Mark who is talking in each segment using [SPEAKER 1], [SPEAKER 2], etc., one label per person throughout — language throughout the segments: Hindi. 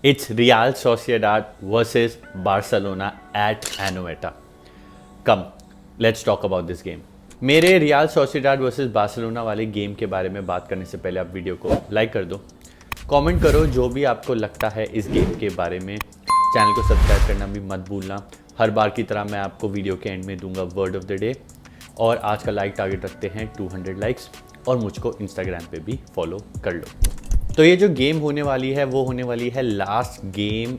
[SPEAKER 1] It's Real Sociedad versus Barcelona at Anoeta. Come, let's talk about this game. मेरे रियल सोसिएडाड वर्सेस बार्सिलोना वाले गेम के बारे में बात करने से पहले आप वीडियो को लाइक कर दो, कमेंट करो जो भी आपको लगता है इस गेम के बारे में। चैनल को सब्सक्राइब करना भी मत भूलना। हर बार की तरह मैं आपको वीडियो के एंड में दूंगा वर्ड ऑफ द डे, और आज का लाइक टारगेट रखते हैं 200 लाइक्स, और मुझको इंस्टाग्राम पे भी फॉलो कर लो। तो ये जो गेम होने वाली है वो होने वाली है last game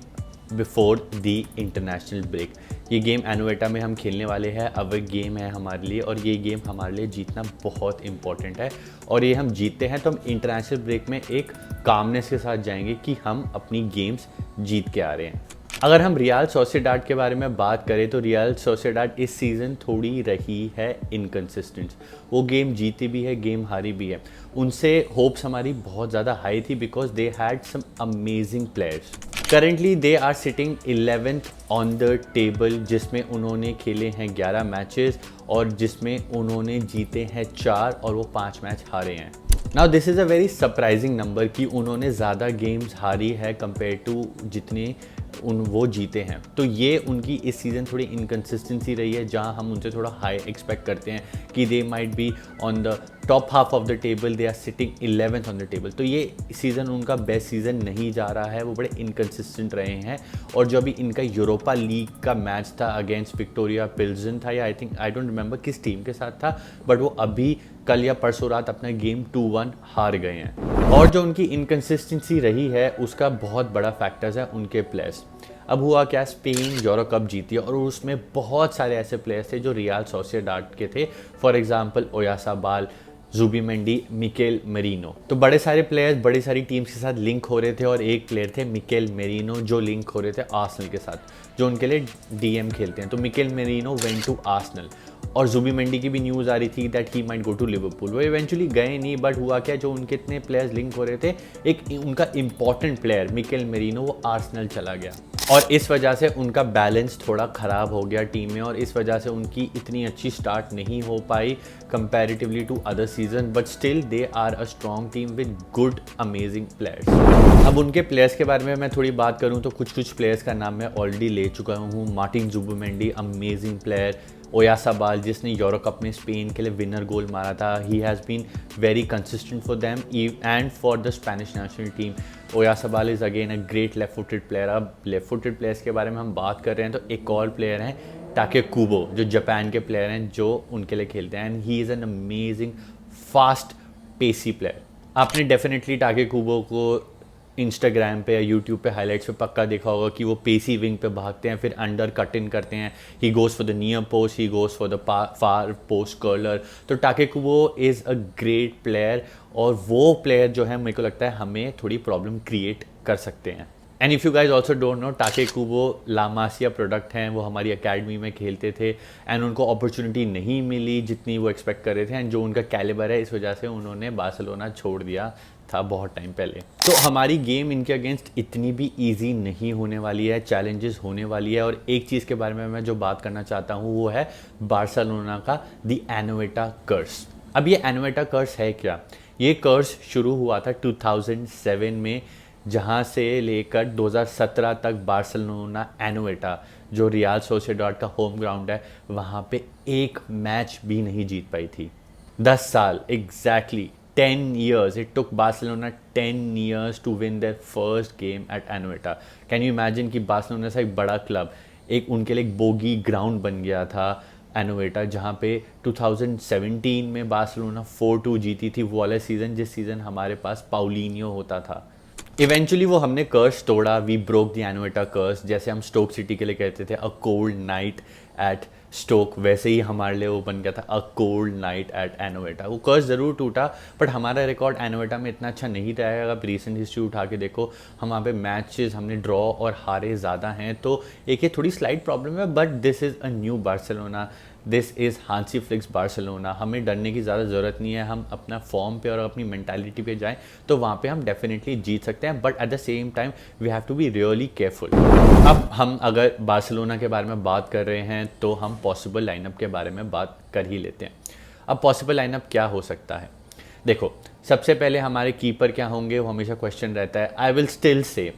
[SPEAKER 1] before the international break. ये गेम एनोवेटा में हम खेलने वाले हैं। अब एक गेम है हमारे लिए, और ये गेम हमारे लिए जीतना बहुत इंपॉर्टेंट है, और ये हम जीतते हैं तो हम इंटरनेशनल ब्रेक में एक कामनेस के साथ जाएंगे कि हम अपनी गेम्स जीत के आ रहे हैं। अगर हम रियल सोसिएडाड के बारे में बात करें तो रियल सोसिएडाड इस सीज़न थोड़ी रही है इनकंसिस्टेंट। वो गेम जीती भी है, गेम हारी भी है। उनसे होप्स हमारी बहुत ज़्यादा हाई थी because they had some amazing players. Currently they are sitting 11th on the table, जिसमें उन्होंने खेले हैं 11 मैचेस और जिसमें उन्होंने जीते हैं 4 और वो 5 मैच हारे हैं। Now this is a very surprising number कि उन्होंने ज़्यादा गेम्स हारी है कंपेयर टू जितने वो जीते हैं। तो ये उनकी इस सीज़न थोड़ी इनकन्सिस्टेंसी रही है, जहां हम उनसे थोड़ा हाई एक्सपेक्ट करते हैं कि they might be on the top half of the table, they are sitting 11th on the table. तो ये सीज़न उनका बेस्ट सीज़न नहीं जा रहा है, वो बड़े इनकन्सिस्टेंट रहे हैं। और जो अभी इनका यूरोपा लीग का मैच था अगेंस्ट विक्टोरिया पिल्सन था, या आई डोंट रिमेंबर किस टीम के साथ था, बट वो अभी कल या परसों रात अपना गेम 2-1 हार गए हैं। और जो उनकी इनकन्सिस्टेंसी रही है उसका बहुत बड़ा फैक्टर्स है उनके प्लेयर्स। अब हुआ क्या, स्पेन यूरो कप जीती है और उसमें बहुत सारे ऐसे प्लेयर्स थे जो रियल सोसिएडाड के थे। For example Oyarzabal, Zubimendi, Mikel Merino. तो बड़े सारे प्लेयर्स बड़ी सारी टीम्स के साथ लिंक हो रहे थे, और एक प्लेयर थे मिकेल मेरिनो जो लिंक हो रहे थे आर्सेनल के साथ, जो उनके लिए डीएम खेलते हैं। तो Mikel Merino went to Arsenal, और जुबीमेंडी की भी न्यूज़ आ रही थी that he might go to Liverpool. वो इवेंचुअली गए नहीं, बट हुआ क्या, जो उनके इतने प्लेयर्स लिंक हो रहे थे, एक उनका इंपॉर्टेंट प्लेयर मिकेल मेरिनो वो आर्सेनल चला गया, और इस वजह से उनका बैलेंस थोड़ा ख़राब हो गया टीम में, और इस वजह से उनकी इतनी अच्छी स्टार्ट नहीं हो पाई comparatively to other season. But still they are a strong team with good amazing players. अब उनके प्लेयर्स के बारे में मैं थोड़ी बात करूं तो कुछ प्लेयर्स का नाम मैं ऑलरेडी ले चुका हूं। Martin Zubimendi, amazing player. Oyarzabal, जिसने यूरो कप में स्पेन के लिए विनर गोल मारा था, he has been very consistent for them and for the Spanish national team. Oyarzabal is again a great left footed player. अब लेफ्ट फुटेड प्लेयर्स के बारे में हम बात कर रहे हैं तो एक और प्लेयर हैं टाकेकुबो, जो जापान के प्लेयर हैं जो उनके लिए खेलते हैं, and he is an amazing fast pacy player. आपने डेफिनेटली टाकेकुबो को इंस्टाग्राम पे या यूट्यूब पे हाइलाइट्स पे पक्का देखा होगा कि वो पेसी विंग पे भागते हैं, फिर अंडर कट इन करते हैं। He goes for the near post, he goes for the far post curler. तो Take Kubo is a great player, और वो प्लेयर जो है मेरे को लगता है हमें थोड़ी प्रॉब्लम क्रिएट कर सकते हैं। And if you guys also don't know, Take Kubo La Masia product हैं, वो हमारी अकेडमी में खेलते थे, एंड उनको अपॉर्चुनिटी नहीं मिली जितनी वो एक्सपेक्ट कर रहे थे, एंड जो उनका कैलिबर है इस वजह से उन्होंने बार्सिलोना छोड़ दिया था बहुत टाइम पहले। तो हमारी गेम इनके अगेंस्ट इतनी भी ईजी नहीं होने वाली है, चैलेंजेस होने वाली है। और एक चीज़ के बारे में मैं जो बात करना चाहता हूँ वो है बार्सिलोना का द एनोवेटा कर्स। अब ये एनोवेटा कर्स है क्या? ये कर्स शुरू हुआ था 2007 में, जहाँ से लेकर 2017 तक बार्सिलोना एनोवेटा, जो रियल सोसिएडाड का होम ग्राउंड है, वहाँ पे एक मैच भी नहीं जीत पाई थी। 10 साल, exactly 10 years. It took Barcelona 10 years to win their first game at Anoeta. Can you imagine कि बार्सिलोना से एक बड़ा क्लब, एक उनके लिए एक बोगी ग्राउंड बन गया था एनोवेटा, जहाँ पे 2017 में बार्सिलोना 4-2 जीती थी, वो वाला सीज़न जिस सीज़न हमारे पास पाउलिनियो होता था। इवेंचुअली वो हमने कर्स तोड़ा, we broke the Anoeta curse. जैसे हम स्टोक सिटी के लिए कहते थे a cold night at Stoke, वैसे ही हमारे लिए वो बन गया था a cold night at Anoeta. वो कर्स ज़रूर टूटा, बट हमारा रिकॉर्ड एनोवेटा में इतना अच्छा नहीं रहा है। अगर आप रीसेंट हिस्ट्री उठा के देखो, हम वहाँ पे मैचेस हमने ड्रॉ और हारे ज़्यादा हैं, तो एक ये थोड़ी स्लाइड प्रॉब्लम है। But this is a new Barcelona, this is Hansi flix Barcelona. हमें डरने की ज़्यादा ज़रूरत नहीं है। हम अपना फॉर्म पे और अपनी मेंटालिटी पे जाएं तो वहाँ पे हम डेफिनेटली जीत सकते हैं, but at the same time we have to be really careful. अब हम अगर बार्सिलोना के बारे में बात कर रहे हैं तो हम पॉसिबल लाइनअप के बारे में बात कर ही लेते हैं। अब पॉसिबल लाइनअप क्या हो सकता है? देखो, सबसे पहले हमारे कीपर क्या होंगे, वो हमेशा क्वेश्चन रहता है। I will still say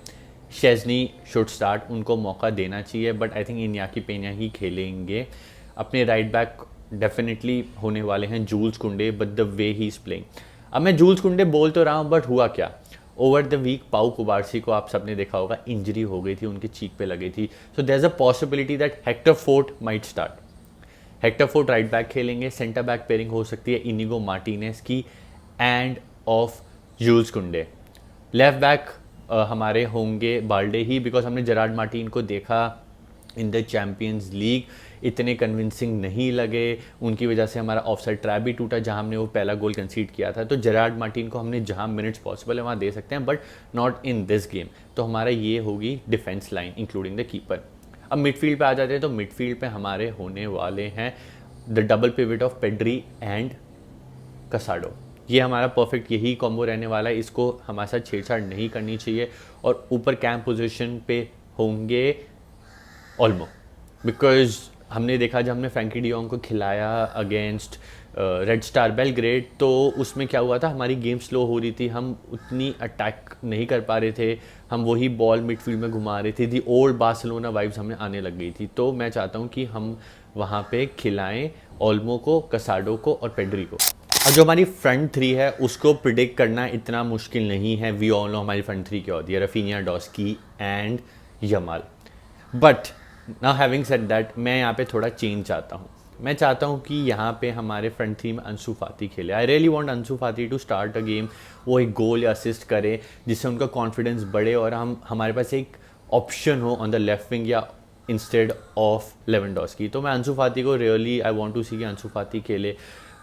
[SPEAKER 1] शेज़नी should start, उनको मौका देना चाहिए, बट आई थिंक इनियाकी पेन्या ही खेलेंगे। अपने राइट बैक डेफिनेटली होने वाले हैं जूल्स कुंडे, but the way he is playing. अब मैं जूल्स कुंडे बोल तो रहा हूँ, बट हुआ क्या, ओवर द वीक पाउ कुबारसी को आप सबने देखा होगा इंजरी हो गई थी, उनकी चीक पे लगी थी। So there is a possibility that Hector Fort might start. Hector Fort right back खेलेंगे, सेंटर बैक पेयरिंग हो सकती है इनिगो मार्टिनेज की and of Jules Kounde. Left back हमारे होंगे बाल्डे ही, बिकॉज हमने जेरार्ड मार्टिन को देखा इन द चैम्पियंस लीग, इतने कन्विंसिंग नहीं लगे, उनकी वजह से हमारा ऑफसाइड ट्रैप भी टूटा जहां हमने वो पहला गोल कंसीड किया था। तो जेरार्ड मार्टिन को हमने जहां मिनट्स पॉसिबल है वहां दे सकते हैं, but not in this game. तो हमारा ये होगी defence line including the keeper. अब मिडफील्ड पे आ जाते हैं, तो मिडफील्ड पे हमारे होने वाले हैं the double pivot of Pedri and कसाडो। ये हमारा परफेक्ट यही कॉम्बो रहने वाला है, इसको हमारे साथ छेड़छाड़ नहीं करनी चाहिए। और ऊपर कैंप पोजीशन पे होंगे ओल्मो, बिकॉज हमने देखा जब हमने फ्रैंकी डियोंग को खिलाया अगेंस्ट रेड स्टार बेलग्रेड, तो उसमें क्या हुआ था, हमारी गेम स्लो हो रही थी, हम उतनी अटैक नहीं कर पा रहे थे, हम वही बॉल मिडफील्ड में घुमा रहे थे, दी ओल्ड बार्सिलोना वाइब्स हमें आने लग गई थी। तो मैं चाहता हूँ कि हम वहाँ पे खिलाएं ओल्मो को, कसाडो को और पेड्री को। और जो हमारी फ्रंट थ्री है उसको प्रिडिक्ट करना इतना मुश्किल नहीं है। वी ऑल नो हमारी फ्रंट थ्री क्या होती है, रफीनिया, डॉस्की and Yamal. But now having said that, मैं यहाँ पे थोड़ा चेंज चाहता हूँ। मैं चाहता हूँ कि यहाँ पे हमारे फ्रंट थ्री में अंसु फाती खेले। I really want Ansu Fati to start a game, वो एक गोल या असिस्ट करे जिससे उनका कॉन्फिडेंस बढ़े और हमारे पास एक ऑप्शन हो ऑन द लेफ्ट विंग या इंस्टेड ऑफ लेवेंडोस्की। तो मैं अंसु फाती को रियली आई वांट टू सी कि अंसु फाती खेले।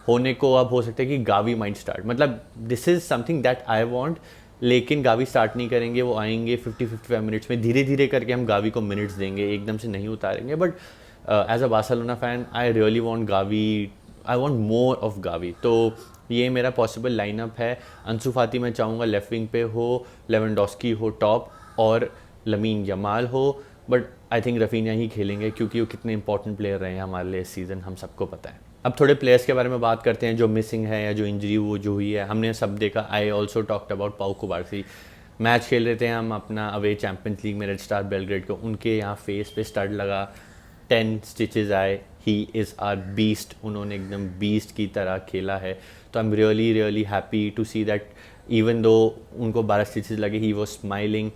[SPEAKER 1] होने को अब हो सकता है कि गावी माइट स्टार्ट, मतलब this is something that I want. लेकिन गावी स्टार्ट नहीं करेंगे, वो आएंगे 50-55 मिनट्स में, धीरे धीरे करके हम गावी को मिनट्स देंगे, एकदम से नहीं उतारेंगे। But as a Barcelona fan I really want Gavi, I want more of Gavi. तो ये मेरा पॉसिबल लाइनअप है। अंसु फाती मैं चाहूँगा लेफ्ट विंग पे हो, लेवेंडोस्की हो टॉप और लमीन यमाल हो। बट आई थिंक रफीनिया ही खेलेंगे क्योंकि वो कितने इंपॉर्टेंट प्लेयर रहे हैं हमारे लिए इस सीज़न, हम सबको पता है। अब थोड़े प्लेयर्स के बारे में बात करते हैं जो मिसिंग है या जो इंजरी वो जो हुई है, हमने सब देखा। आई ऑल्सो टॉक्ड अबाउट पाउ कुबारसी। मैच खेल रहे थे हम अपना अवे चैम्पियंस लीग में रेड स्टार बेलग्रेड को, उनके यहाँ फेस पे स्टड लगा, 10 स्टिचेस आए। ही इज़ आर बीस्ट, उन्होंने एकदम बीस्ट की तरह खेला है। तो I am really really happy to see that even though उनको 12 स्टिचेस लगे, ही वॉज स्माइलिंग।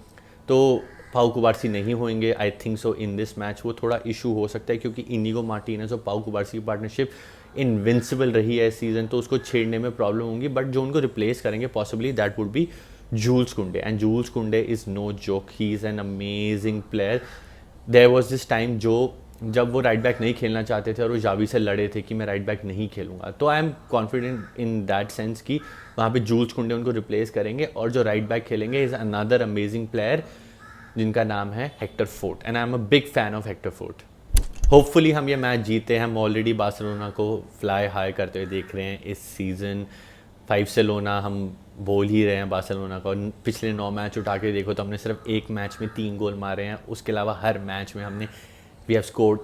[SPEAKER 1] तो पाउ कुबारसी नहीं होंगे I think so in this match. वो थोड़ा इशू हो सकता है क्योंकि इनिगो मार्टिनेज और पाउ कुबारसी की पार्टनरशिप इनविंसिबल रही है इस सीज़न, तो उसको छेड़ने में प्रॉब्लम होंगी। बट जो उनको रिप्लेस करेंगे possibly that would be Jules Kounde, and Jules Kounde is no joke, he is an amazing player. There was this time जब वो राइट बैक नहीं खेलना चाहते थे और वो जावी से लड़े थे कि मैं राइट बैक नहीं खेलूंगा। तो I am confident in that sense कि वहाँ पे जूल्स कुंडे उनको रिप्लेस करेंगे और जो राइट बैक खेलेंगे इज़ अनदर अमेजिंग प्लेयर जिनका नाम है Hector fort, and I am a big fan of vector fort. Hopefully हम ये मैच जीते। हम ऑलरेडी बार्सिलोना को फ्लाई हाई करते हुए देख रहे हैं इस सीज़न। 5 से लोना हम बोल ही रहे हैं बार्सिलोना को। पिछले 9 मैच उठा के देखो तो हमने सिर्फ एक मैच में 3 गोल मारे हैं, उसके अलावा हर मैच में हमने we have scored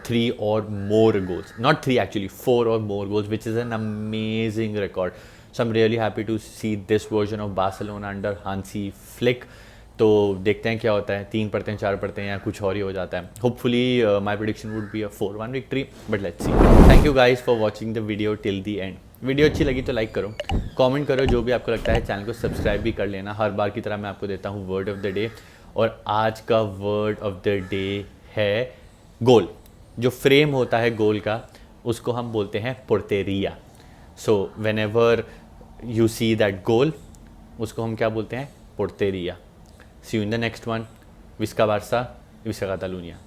[SPEAKER 1] 3 or more goals, not 3 actually, 4 or more goals, which is an amazing record. So I'm really happy to see this version of Barcelona under Hansi Flick. तो देखते हैं क्या होता है, 3 पढ़ते हैं 4 पढ़ते हैं या कुछ और ही हो जाता है। Hopefully my prediction would be a 4-1 victory, but let's see. Thank you guys for watching the video till the and. Video अच्छी लगी तो लाइक करो, कमेंट करो जो भी आपको लगता है, चैनल को सब्सक्राइब भी कर लेना। हर बार की तरह मैं आपको देता हूँ वर्ड ऑफ द डे, और आज का वर्ड ऑफ द डे है गोल। जो फ्रेम होता है गोल का उसको हम बोलते हैं पोर्टेरिया। So whenever you see that goal, उसको हम क्या बोलते हैं, पोर्टेरिया। See you in the next one. Visca Barça, Visca Catalunya.